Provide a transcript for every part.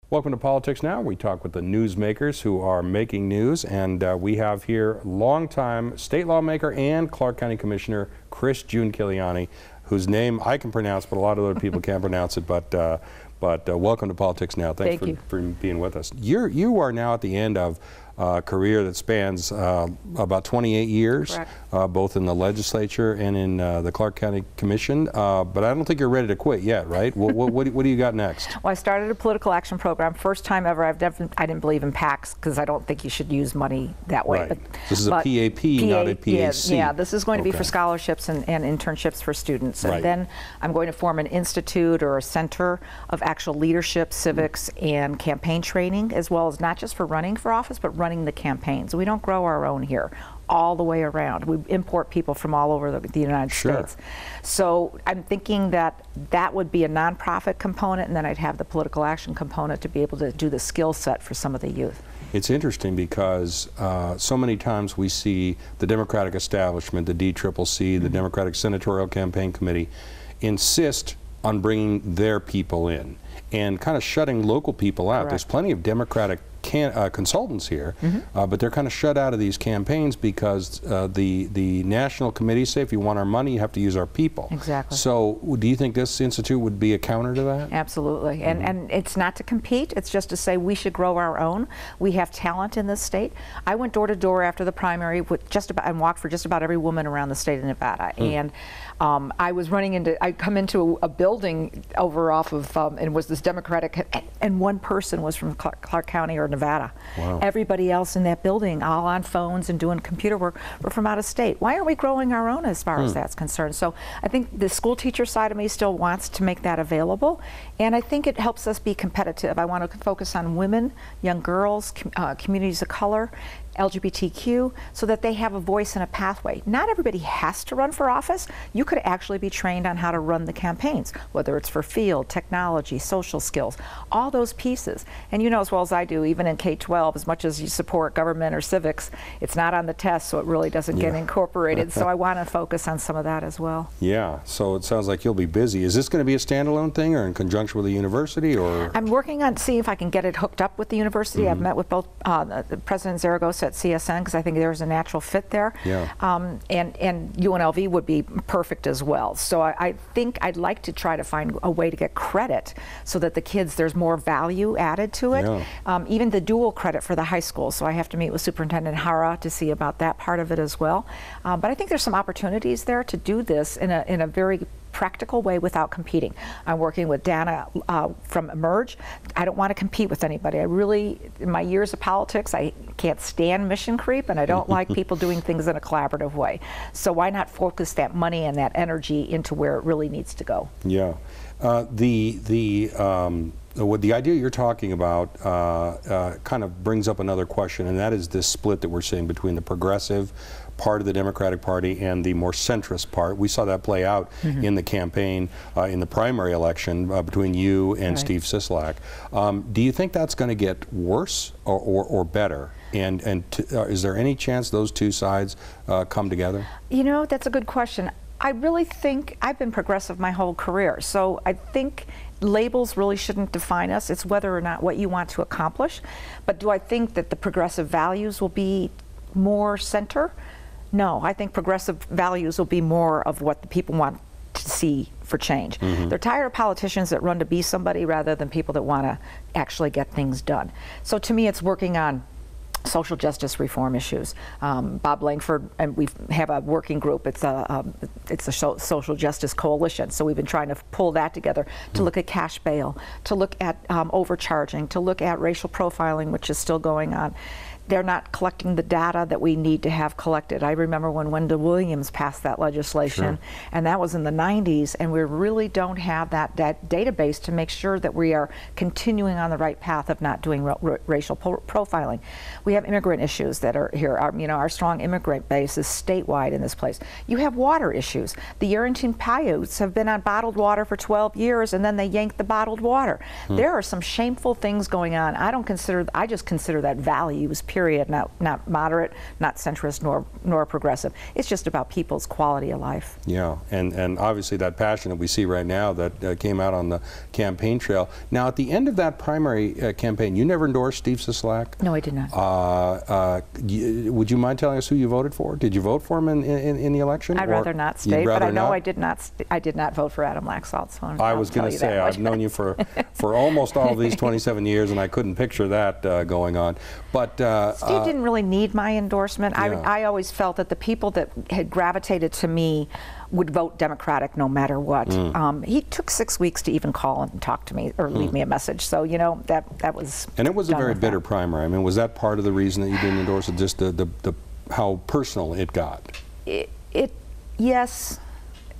Welcome to Politics Now. We talk with the newsmakers who are making news, and we have here longtime state lawmaker and Clark County Commissioner Chris Giunchigliani, whose name I can pronounce, but a lot of other people can't pronounce it. But welcome to Politics Now. Thanks for being with us. You are now at the end of a career that spans about 28 years, both in the legislature and in the Clark County Commission. But I don't think you're ready to quit yet, right? What do you got next? Well, I started a political action program. First time ever. I didn't believe in PACs because I don't think you should use money that way. Right. But this is a PAP, not a PAC. Yeah, this is going to be for scholarships and internships for students. And then I'm going to form an institute or a center of actual leadership, civics, and campaign training, as well as not just for running for office, but running the campaigns. We don't grow our own here all the way around. We import people from all over the United States. So I'm thinking that that would be a nonprofit component, and then I'd have the political action component to be able to do the skill set for some of the youth. It's interesting because so many times we see the Democratic establishment, the DCCC, the Democratic Senatorial Campaign Committee, insist on bringing their people in and kind of shutting local people out. There's plenty of Democratic consultants here, but they're kind of shut out of these campaigns because the national committees say if you want our money, you have to use our people. Exactly. So do you think this institute would be a counter to that? Absolutely. And it's not to compete, it's just to say we should grow our own. We have talent in this state. I went door to door after the primary with and walked for just about every woman around the state of Nevada. And I was running into, I come into a building over off of, and it was this Democratic, and one person was from Clark County or Nevada. Wow. Everybody else in that building, all on phones and doing computer work, were from out of state. Why aren't we growing our own as far as that's concerned? So I think the school teacher side of me still wants to make that available, and I think it helps us be competitive. I want to focus on women, young girls, communities of color, LGBTQ, so that they have a voice and a pathway. Not everybody has to run for office. You could actually be trained on how to run the campaigns, whether it's for field, technology, social skills, all those pieces. And you know as well as I do, even in K-12, as much as you support government or civics, it's not on the test, so it really doesn't get incorporated. So I want to focus on some of that as well. Yeah, so it sounds like you'll be busy. Is this going to be a standalone thing or in conjunction with the university? Or I'm working on seeing if I can get it hooked up with the university. I've met with both President Zaragoza at CSN because I think there's a natural fit there. And UNLV would be perfect as well. So I think I'd like to try to find a way to get credit so that the kids, there's more value added to it. Even the dual credit for the high school. So I have to meet with Superintendent Hara to see about that part of it as well. But I think there's some opportunities there to do this in a very practical way without competing. I'm working with Dana from Emerge. I don't want to compete with anybody. I really, in my years of politics, I can't stand mission creep, and I don't like people doing things in a collaborative way. So why not focus that money and that energy into where it really needs to go? Yeah. The idea you're talking about kind of brings up another question, and that is this split that we're seeing between the progressive part of the Democratic Party and the more centrist part. We saw that play out in the campaign, in the primary election between you and Steve Sisolak. Do you think that's going to get worse or better? And is there any chance those two sides come together? You know, that's a good question. I really think I've been progressive my whole career, so I think labels really shouldn't define us. It's whether or not what you want to accomplish. But do I think that the progressive values will be more center? No, I think progressive values will be more of what the people want to see for change. They're tired of politicians that run to be somebody rather than people that want to actually get things done. So to me, it's working on social justice reform issues. Bob Langford, and we have a working group. It's a social justice coalition. So we've been trying to pull that together to look at cash bail, to look at overcharging, to look at racial profiling, which is still going on. They're not collecting the data that we need to have collected. I remember when Wendell Williams passed that legislation, and that was in the 90s, and we really don't have that database to make sure that we are continuing on the right path of not doing racial profiling. We have immigrant issues that are here. Our strong immigrant base is statewide in this place. You have water issues. The Arrington Paiutes have been on bottled water for 12 years, and then they yanked the bottled water. There are some shameful things going on. I just consider that values, period. period, not moderate, not centrist, nor progressive. It's just about people's quality of life. Yeah, and obviously that passion that we see right now that came out on the campaign trail. Now, at the end of that primary campaign, you never endorsed Steve Sisolak? No, I did not. Would you mind telling us who you voted for? Did you vote for him in the election? I'd rather not state, but I know I did not vote for Adam Laxalt. So I was going to say, I've known you for almost all of these 27 years, and I couldn't picture that going on. But Steve didn't really need my endorsement. Yeah. I always felt that the people that had gravitated to me would vote Democratic no matter what. He took 6 weeks to even call and talk to me or leave me a message. So, you know, that was. And it was a very bitter primary. I mean, was that part of the reason that you didn't endorse it? Just how personal it got? Yes.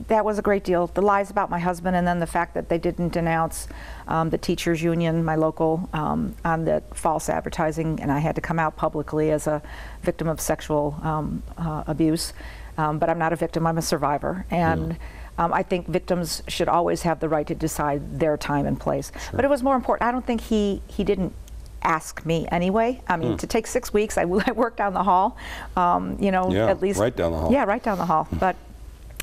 That was a great deal. The lies about my husband, and then the fact that they didn't denounce the teachers union, my local, on the false advertising, and I had to come out publicly as a victim of sexual abuse. But I'm not a victim, I'm a survivor. And I think victims should always have the right to decide their time and place. Sure. But it was more important. I don't think he didn't ask me anyway. I mean, to take 6 weeks, I worked down the hall, you know, at least. Right down the hall. Yeah, right down the hall. But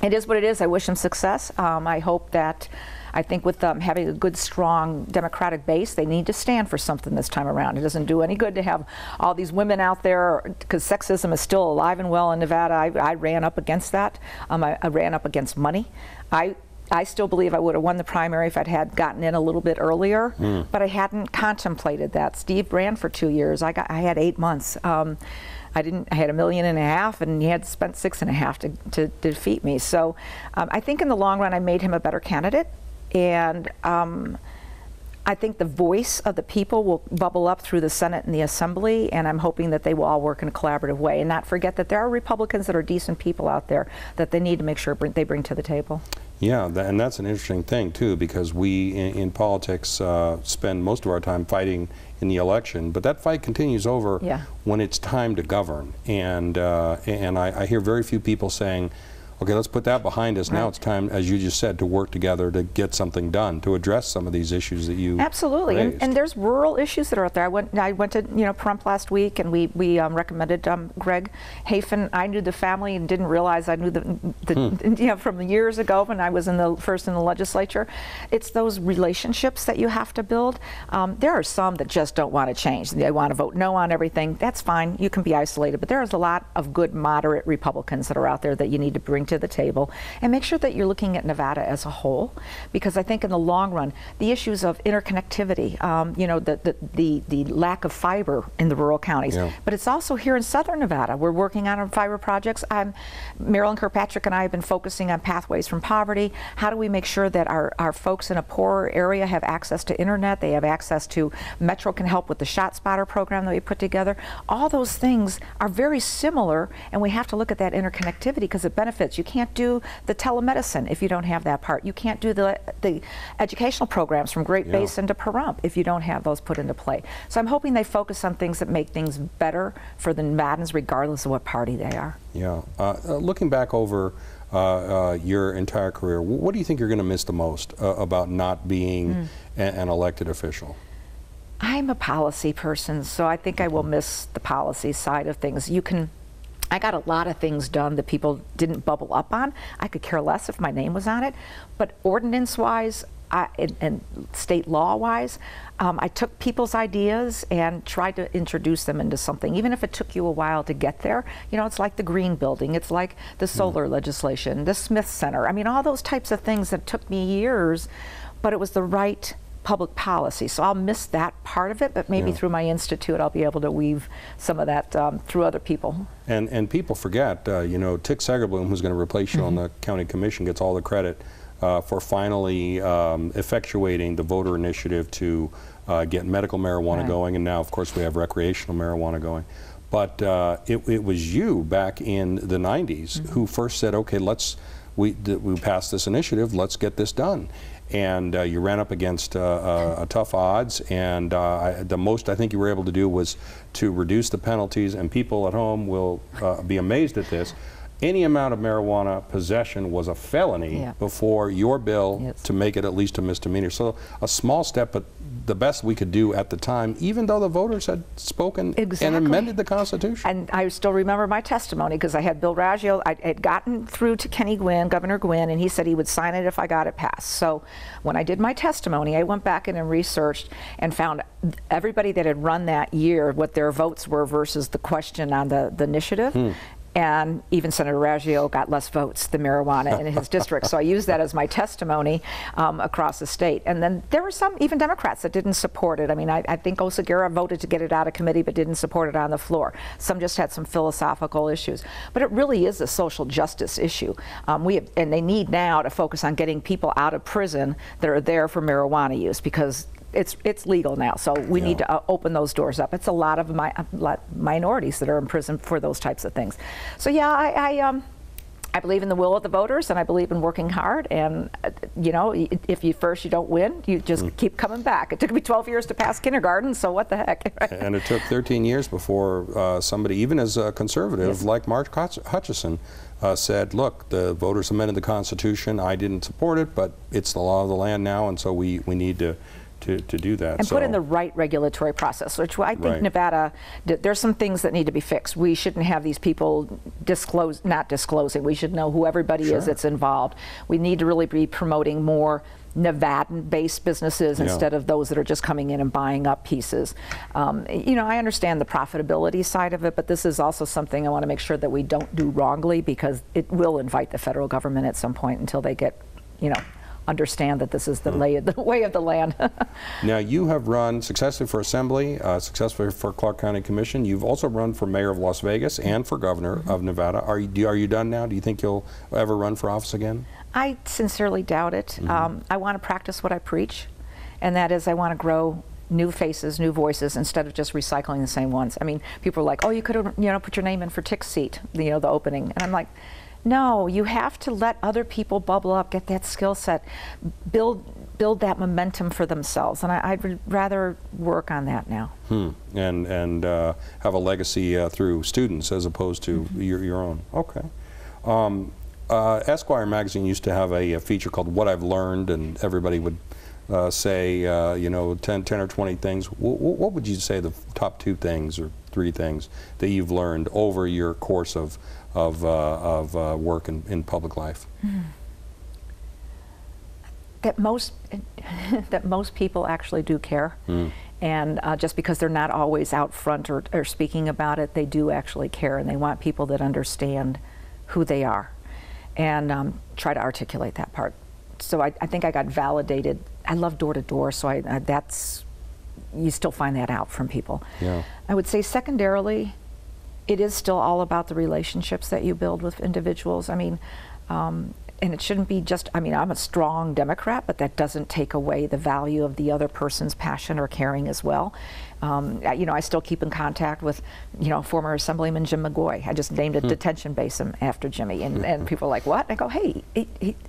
it is what it is. I wish him success. I hope that, I think with having a good, strong Democratic base, they need to stand for something this time around. It doesn't do any good to have all these women out there, because sexism is still alive and well in Nevada. I ran up against that. I ran up against money. I still believe I would have won the primary if I'd had gotten in a little bit earlier, but I hadn't contemplated that. Steve ran for 2 years. I had 8 months. I had $1.5 million, and he had spent $6.5 million to defeat me. So I think in the long run, I made him a better candidate, and I think the voice of the people will bubble up through the Senate and the Assembly, and I'm hoping that they will all work in a collaborative way and not forget that there are Republicans that are decent people out there that they need to make sure they bring to the table. Yeah, and that's an interesting thing too, because we in politics spend most of our time fighting in the election, but that fight continues over when it's time to govern. And I hear very few people saying, okay, let's put that behind us. Right. Now it's time, as you just said, to work together to get something done, to address some of these issues that you absolutely raised. And there's rural issues that are out there. I went to Pahrump last week, and we recommended Greg Hafen. I knew the family and didn't realize I knew the from years ago when I was first in the legislature. It's those relationships that you have to build. There are some that just don't want to change. They want to vote no on everything. That's fine. You can be isolated, but there is a lot of good moderate Republicans that are out there that you need to bring to the table, and make sure that you're looking at Nevada as a whole, because I think in the long run the issues of interconnectivity, the lack of fiber in the rural counties, but it's also here in southern Nevada. We're working on fiber projects. Marilyn Kirkpatrick and I have been focusing on pathways from poverty. How do we make sure that our folks in a poorer area have access to internet, they have access to Metro can help with the Shot Spotter program that we put together. All those things are very similar, and we have to look at that interconnectivity because it benefits. You can't do the telemedicine if you don't have that part. You can't do the educational programs from Great Basin to Pahrump if you don't have those put into play. So I'm hoping they focus on things that make things better for the Nevadans, regardless of what party they are. Yeah. Looking back over your entire career, what do you think you're going to miss the most about not being an elected official? I'm a policy person, so I think I will miss the policy side of things. I got a lot of things done that people didn't bubble up on. I could care less if my name was on it. But ordinance-wise and state law-wise, I took people's ideas and tried to introduce them into something, even if it took you a while to get there. You know, it's like the green building. It's like the solar legislation, the Smith Center. I mean, all those types of things that took me years, but it was the right public policy. So I'll miss that part of it, but maybe through my institute I'll be able to weave some of that through other people. And people forget, you know, Tick Segerbloom, who's going to replace you on the county commission, gets all the credit for finally effectuating the voter initiative to get medical marijuana going, and now of course we have recreational marijuana going. But it was you back in the 90s who first said, okay, we passed this initiative, let's get this done. And you ran up against tough odds, and the most I think you were able to do was to reduce the penalties, and people at home will be amazed at this. Any amount of marijuana possession was a felony before your bill to make it at least a misdemeanor. So a small step, but the best we could do at the time, even though the voters had spoken and amended the Constitution. And I still remember my testimony because I had Bill Raggio. I had gotten through to Kenny Gwynn, Governor Gwynn, and he said he would sign it if I got it passed. So when I did my testimony, I went back in and researched and found everybody that had run that year, what their votes were versus the question on the initiative. And even Senator Raggio got less votes than marijuana in his district. So I used that as my testimony across the state. And then there were some, even Democrats, that didn't support it. I mean, I think Oseguera voted to get it out of committee but didn't support it on the floor. Some just had some philosophical issues. But it really is a social justice issue. And they need now to focus on getting people out of prison that are there for marijuana use, because it's legal now, so we need to open those doors up. It's a lot of minorities that are in prison for those types of things. So yeah, I believe in the will of the voters, and I believe in working hard. And you know, if you don't win, you just keep coming back. It took me 12 years to pass kindergarten, so what the heck? Right? And it took 13 years before somebody, even as a conservative like Mark Hutchison, said, look, the voters amended the Constitution. I didn't support it, but it's the law of the land now, and so we need to do that. And put in the right regulatory process, which I think Nevada, there's some things that need to be fixed. We shouldn't have these people not disclosing. We should know who everybody is that's involved. We need to really be promoting more Nevadan-based businesses instead of those that are just coming in and buying up pieces. You know, I understand the profitability side of it, but this is also something I want to make sure that we don't do wrongly, because it will invite the federal government at some point until they get, you know, understand that this is the way of the land. Now, you have run successfully for Assembly, successfully for Clark County Commission. You've also run for Mayor of Las Vegas and for Governor of Nevada. Are you done now? Do you think you'll ever run for office again? I sincerely doubt it. I want to practice what I preach, and that is I want to grow new faces, new voices, instead of just recycling the same ones. I mean, people are like, oh, you could have, you know, put your name in for Tick's seat, you know, the opening. And I'm like, no, you have to let other people bubble up, get that skill set, build that momentum for themselves, and I'd rather work on that now. And have a legacy through students as opposed to your own. Okay. Esquire magazine used to have a feature called What I've Learned, and everybody would say, you know, 10 or 20 things. What would you say the top 2 things or 3 things that you've learned over your course of work in public life? That most people actually do care, and just because they're not always out front or speaking about it, they do actually care, and they want people that understand who they are, and try to articulate that part. So I think I got validated. I love door to door, so you still find that out from people. Yeah. I would say secondarily, it is still all about the relationships that you build with individuals. I mean, and it shouldn't be just, I mean, I'm a strong Democrat, but that doesn't take away the value of the other person's passion or caring as well. You know, I still keep in contact with, you know, former Assemblyman Jim McGoy. I just named a detention basin after Jimmy, and people are like, what? I go, hey,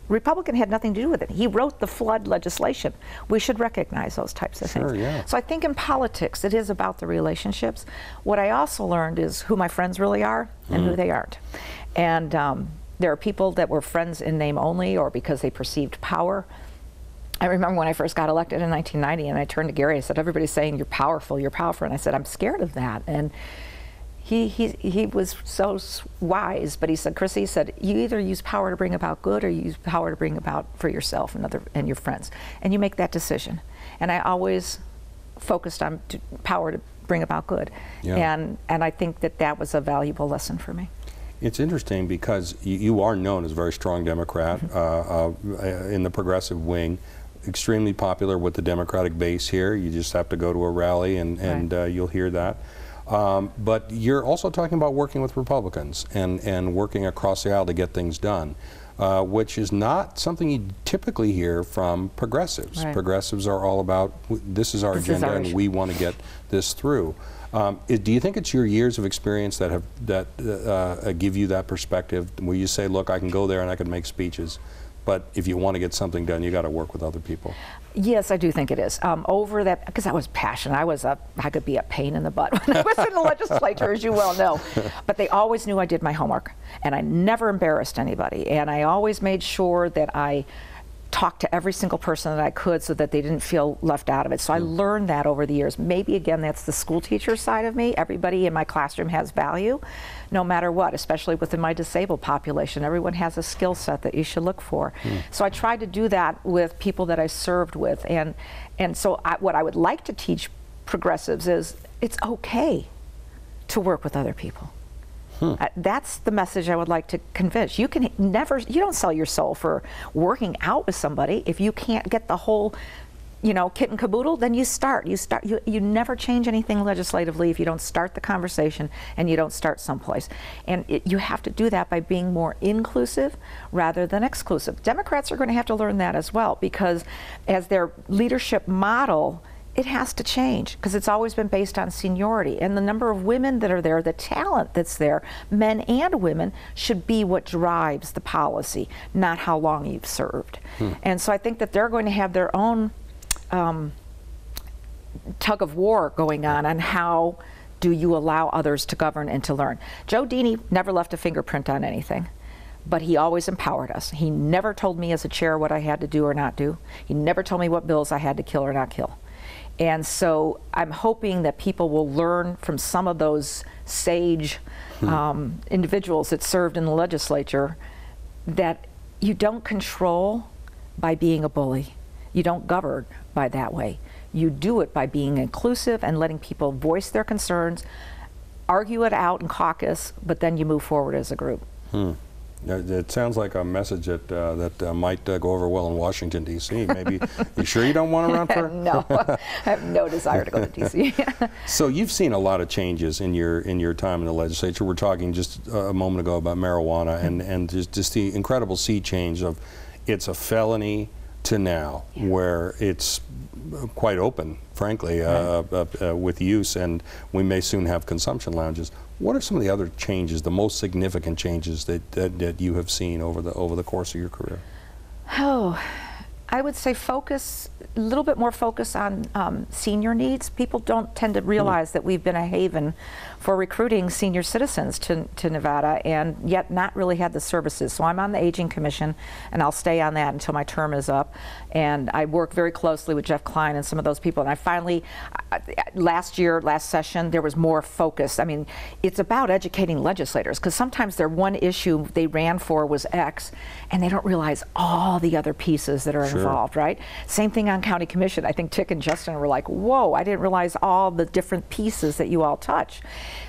Republican had nothing to do with it. He wrote the flood legislation. We should recognize those types of things. Yeah. So I think in politics, it is about the relationships. What I also learned is who my friends really are and who they aren't. And there are people that were friends in name only or because they perceived power. I remember when I first got elected in 1990, and I turned to Gary, I said, everybody's saying you're powerful, and I said, I'm scared of that. And he was so wise, but he said, Chrissy, he said, you either use power to bring about good or you use power to bring about for yourself and your friends. And you make that decision. And I always focused on power to bring about good. Yeah. And I think that was a valuable lesson for me. It's interesting because you are known as a very strong Democrat in the progressive wing, extremely popular with the Democratic base here. You just have to go to a rally and you'll hear that. But you're also talking about working with Republicans and working across the aisle to get things done, which is not something you typically hear from progressives. Right. Progressives are all about, this is our agenda and we want to get this through. Do you think it's your years of experience that give you that perspective, where you say, look, I can go there and I can make speeches, but if you want to get something done, you got to work with other people? Yes, I do think it is. Over that, because I was passionate. I could be a pain in the butt when I was in the legislature, as you well know. But they always knew I did my homework, and I never embarrassed anybody. And I always made sure that I talk to every single person that I could so that they didn't feel left out of it. So I learned that over the years. Maybe again, that's the school teacher side of me. Everybody in my classroom has value, no matter what, especially within my disabled population. Everyone has a skill set that you should look for. So I tried to do that with people that I served with. And so what I would like to teach progressives is it's okay to work with other people. That's the message I would like to convey. You don't sell your soul for working out with somebody. If you can't get the whole, kit and caboodle, then you never change anything legislatively if you don't start the conversation and you don't start someplace. And you have to do that by being more inclusive rather than exclusive. Democrats are going to have to learn that as well, because as their leadership model, it has to change, because it's always been based on seniority, and the number of women that are there, the talent that's there, men and women, should be what drives the policy, not how long you've served. And so I think that they're going to have their own tug of war going on how do you allow others to govern and to learn. Joe Dini never left a fingerprint on anything, but he always empowered us. He never told me as a chair what I had to do or not do. He never told me what bills I had to kill or not kill. And so I'm hoping that people will learn from some of those sage individuals that served in the legislature that you don't control by being a bully. You don't govern by that way. You do it by being inclusive and letting people voice their concerns, argue it out in caucus, but then you move forward as a group. It sounds like a message that might go over well in Washington, D.C. Maybe. You sure you don't want to run for? No, I have no desire to go to D.C. So you've seen a lot of changes in your time in the legislature. We're talking just a moment ago about marijuana and just the incredible sea change of it's a felony to now, where it's quite open, frankly, with use, and we may soon have consumption lounges. What are some of the other changes, the most significant changes that you have seen over the course of your career? Oh, I would say a little bit more focus on senior needs. People don't tend to realize that we've been a haven for recruiting senior citizens to Nevada, and yet not really had the services. So I'm on the Aging Commission, and I'll stay on that until my term is up. And I work very closely with Jeff Klein and some of those people. And I finally, last session, there was more focus. I mean, it's about educating legislators, because sometimes their one issue they ran for was X, and they don't realize all the other pieces that are involved, right? Same thing on County Commission. I think Tick and Justin were like, whoa, I didn't realize all the different pieces that you all touch.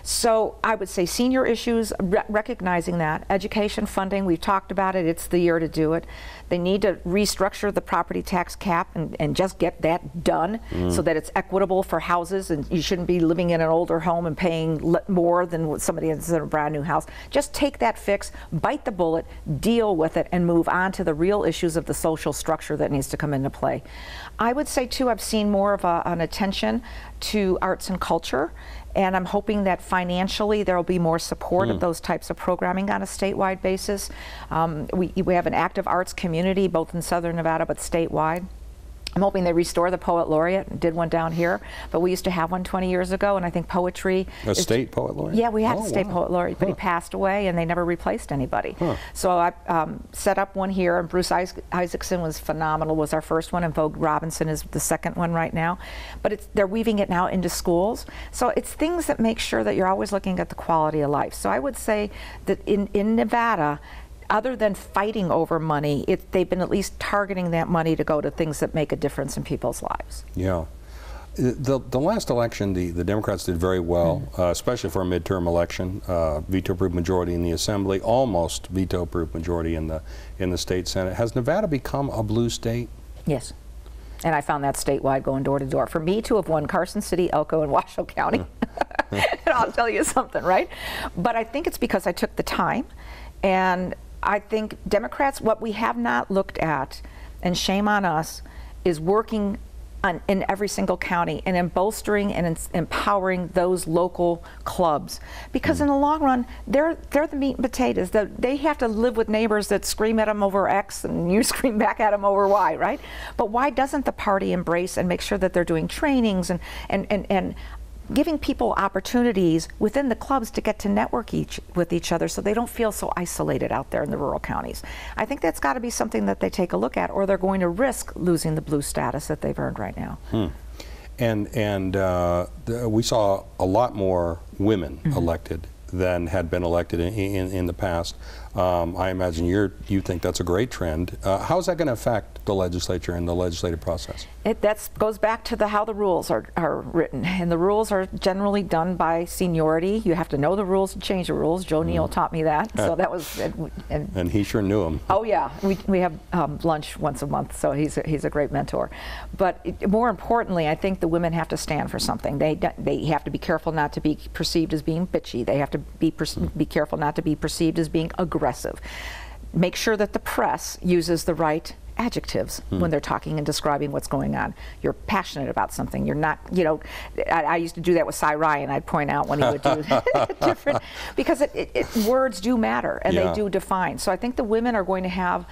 So I would say senior issues, recognizing that. Education funding, we've talked about it, it's the year to do it. They need to restructure the property tax cap and just get that done so that it's equitable for houses, and you shouldn't be living in an older home and paying more than what somebody is in a brand new house. Just take that fix, bite the bullet, deal with it, and move on to the real issues of the social structure that needs to come into play. I would say too, I've seen more of an attention to arts and culture, and I'm hoping that financially there will be more support of those types of programming on a statewide basis. We have an active arts community both in Southern Nevada but statewide. I'm hoping they restore the Poet Laureate. Did one down here, but we used to have one 20 years ago, and I think poetry. A state poet laureate? Yeah, we had a state poet laureate, but he passed away, and they never replaced anybody. So I set up one here, and Bruce Isaacson was phenomenal, was our first one, and Vogue Robinson is the second one right now. But they're weaving it now into schools. So it's things that make sure that you're always looking at the quality of life. So I would say that in Nevada, other than fighting over money, they've been at least targeting that money to go to things that make a difference in people's lives. Yeah. The last election, the Democrats did very well, especially for a midterm election. Veto-proof majority in the Assembly, almost veto-proof majority in the state Senate. Has Nevada become a blue state? Yes. And I found that statewide, going door to door. For me to have won Carson City, Elko, and Washoe County, and I'll tell you something, right? But I think it's because I took the time, and I think Democrats, what we have not looked at, and shame on us, is working in every single county and in bolstering and empowering those local clubs. Because in the long run, they're the meat and potatoes. They have to live with neighbors that scream at them over X and you scream back at them over Y, right? But why doesn't the party embrace and make sure that they're doing trainings and giving people opportunities within the clubs to get to network with each other so they don't feel so isolated out there in the rural counties. I think that's got to be something that they take a look at, or they're going to risk losing the blue status that they've earned right now. And we saw a lot more women elected than had been elected in the past. I imagine you think that's a great trend. How is that going to affect the legislature and the legislative process? That goes back to how the rules are written, and the rules are generally done by seniority. You have to know the rules and change the rules. Joe Neal taught me that, so that was. And he sure knew them. Oh yeah, we have lunch once a month, so he's a great mentor. But more importantly, I think the women have to stand for something. They have to be careful not to be perceived as being bitchy. They have to be careful not to be perceived as being aggressive. Make sure that the press uses the right adjectives when they're talking and describing what's going on. You're passionate about something. You're not, you know, I used to do that with Cy Ryan. I'd point out when he would do different, because words do matter and they do define. So I think the women are going to have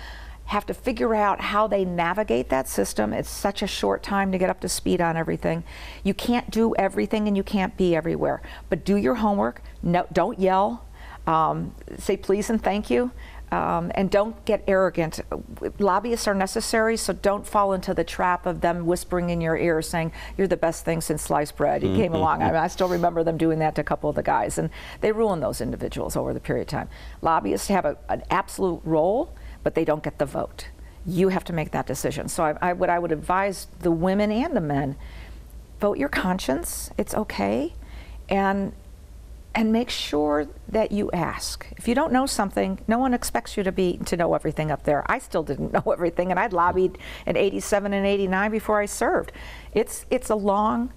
to figure out how they navigate that system. It's such a short time to get up to speed on everything. You can't do everything and you can't be everywhere, but do your homework. No, don't yell. Say please and thank you. And don't get arrogant. Lobbyists are necessary, so don't fall into the trap of them whispering in your ear saying, you're the best thing since sliced bread. You came along. I mean, I still remember them doing that to a couple of the guys, and they ruin those individuals over the period of time. Lobbyists have an absolute role, but they don't get the vote. You have to make that decision. So what I would advise the women and the men, vote your conscience. It's okay. And make sure that you ask. If you don't know something, no one expects you to know everything up there. I still didn't know everything, and I'd lobbied in '87 and '89 before I served. It's a long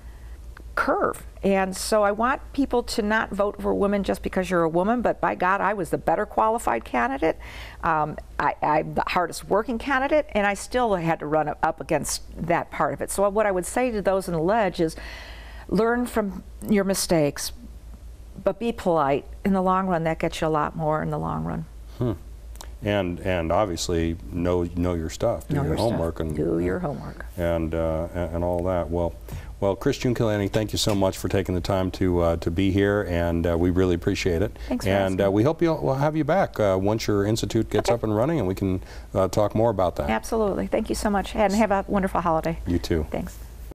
curve, and so I want people to not vote for women just because you're a woman, but by God, I was the better qualified candidate. I'm the hardest working candidate, and I still had to run up against that part of it. So what I would say to those in the ledge is, learn from your mistakes, but be polite. In the long run, that gets you a lot more in the long run. And obviously know your stuff. Do your homework and do your homework and all that. Well, Chris Giunchigliani, thank you so much for taking the time to be here, and we really appreciate it. Thanks for asking. We hope we'll have you back once your institute gets up and running, and we can talk more about that. Absolutely. Thank you so much, and have a wonderful holiday. You too. Thanks.